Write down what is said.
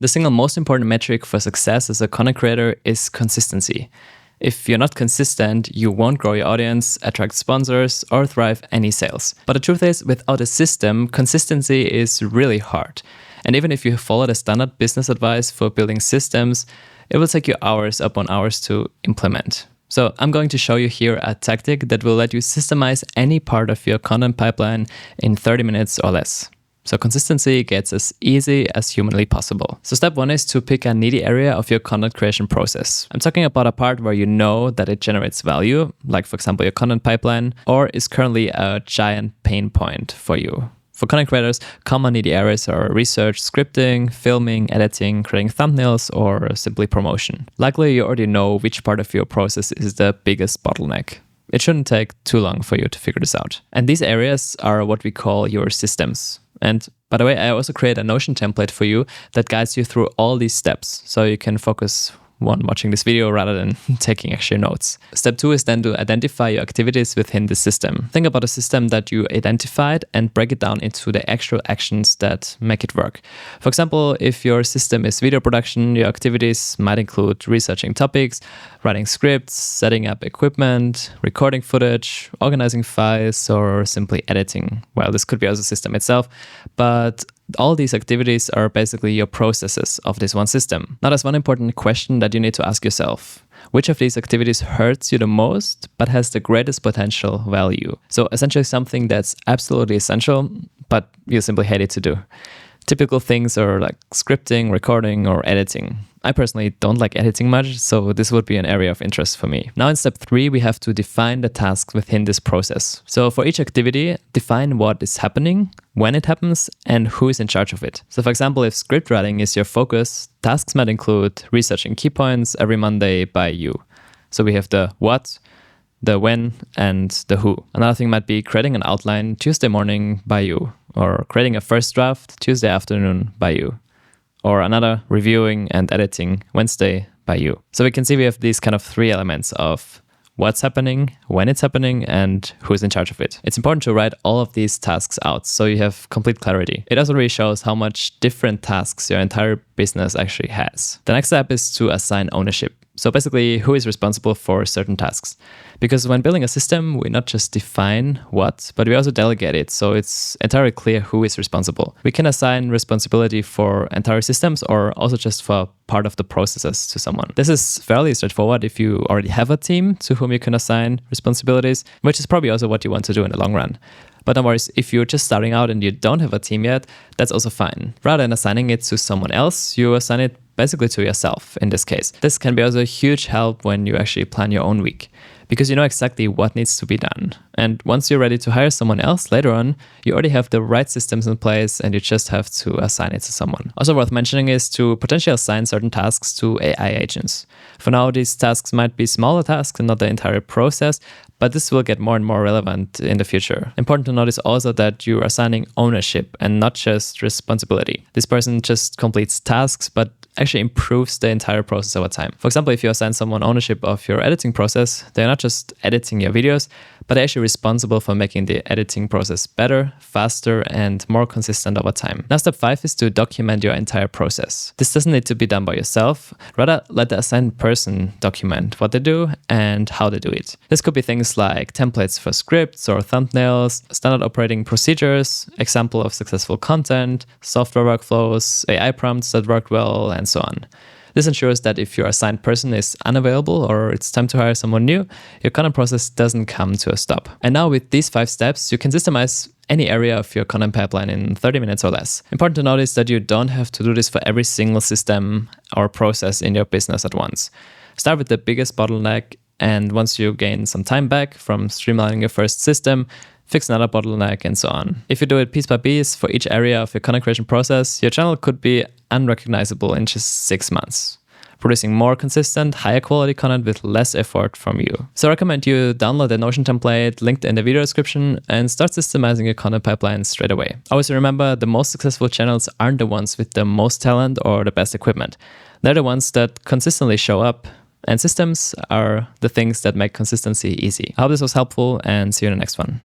The single most important metric for success as a content creator is consistency. If you're not consistent, you won't grow your audience, attract sponsors, or thrive any sales. But the truth is, without a system, consistency is really hard. And even if you follow the standard business advice for building systems, it will take you hours upon hours to implement. So I'm going to show you here a tactic that will let you systemize any part of your content pipeline in 30 minutes or less. So consistency gets as easy as humanly possible. So step one is to pick a needy area of your content creation process. I'm talking about a part where you know that it generates value, like for example your content pipeline, or is currently a giant pain point for you. For content creators, common needy areas are research, scripting, filming, editing, creating thumbnails, or simply promotion. Likely you already know which part of your process is the biggest bottleneck. It shouldn't take too long for you to figure this out. And these areas are what we call your systems. And by the way, I also create a Notion template for you that guides you through all these steps so you can focus on watching this video rather than taking actual notes. Step two is then to identify your activities within the system. Think about a system that you identified and break it down into the actual actions that make it work. For example, if your system is video production, your activities might include researching topics, writing scripts, setting up equipment, recording footage, organizing files, or simply editing. Well, this could be also a system itself, but all these activities are basically your processes of this one system. Now, there's one important question that you need to ask yourself. Which of these activities hurts you the most, but has the greatest potential value? So essentially something that's absolutely essential, but you simply hate it to do. Typical things are like scripting, recording, or editing. I personally don't like editing much, so this would be an area of interest for me. Now in step 3, we have to define the tasks within this process. So for each activity, define what is happening, when it happens, and who is in charge of it. So for example, if script writing is your focus, tasks might include researching key points every Monday by you. So we have the what, the when, and the who. Another thing might be creating an outline Tuesday morning by you, or creating a first draft Tuesday afternoon by you, or another reviewing and editing Wednesday by you. So we can see we have these kind of 3 elements of what's happening, when it's happening, and who's in charge of it. It's important to write all of these tasks out so you have complete clarity. It also really shows how much different tasks your entire business actually has. The next step is to assign ownership. So basically, who is responsible for certain tasks? Because when building a system, we not just define what, but we also delegate it, so it's entirely clear who is responsible. We can assign responsibility for entire systems or also just for part of the processes to someone. This is fairly straightforward if you already have a team to whom you can assign responsibilities, which is probably also what you want to do in the long run. But no worries, if you're just starting out and you don't have a team yet, that's also fine. Rather than assigning it to someone else, you assign it basically to yourself in this case. This can be also a huge help when you actually plan your own week, because you know exactly what needs to be done. And once you're ready to hire someone else later on, you already have the right systems in place and you just have to assign it to someone. Also worth mentioning is to potentially assign certain tasks to AI agents. For now, these tasks might be smaller tasks and not the entire process, but this will get more and more relevant in the future. Important to notice also that you are assigning ownership and not just responsibility. This person just completes tasks, but actually improves the entire process over time. For example, if you assign someone ownership of your editing process, they're not just editing your videos, but they're actually responsible for making the editing process better, faster, and more consistent over time. Now, step 5 is to document your entire process. This doesn't need to be done by yourself. Rather, let the assigned person document what they do and how they do it. This could be things like templates for scripts or thumbnails, standard operating procedures, example of successful content, software workflows, AI prompts that worked well, and so on. This ensures that if your assigned person is unavailable or it's time to hire someone new, your content process doesn't come to a stop. And now with these 5 steps, you can systemize any area of your content pipeline in 30 minutes or less. Important to notice that you don't have to do this for every single system or process in your business at once. Start with the biggest bottleneck, and once you gain some time back from streamlining your first system, fix another bottleneck, and so on. If you do it piece by piece for each area of your content creation process, your channel could be unrecognizable in just 6 months, producing more consistent, higher quality content with less effort from you. So I recommend you download the Notion template linked in the video description and start systemizing your content pipeline straight away. Always remember, the most successful channels aren't the ones with the most talent or the best equipment. They're the ones that consistently show up, and systems are the things that make consistency easy. I hope this was helpful, and see you in the next one.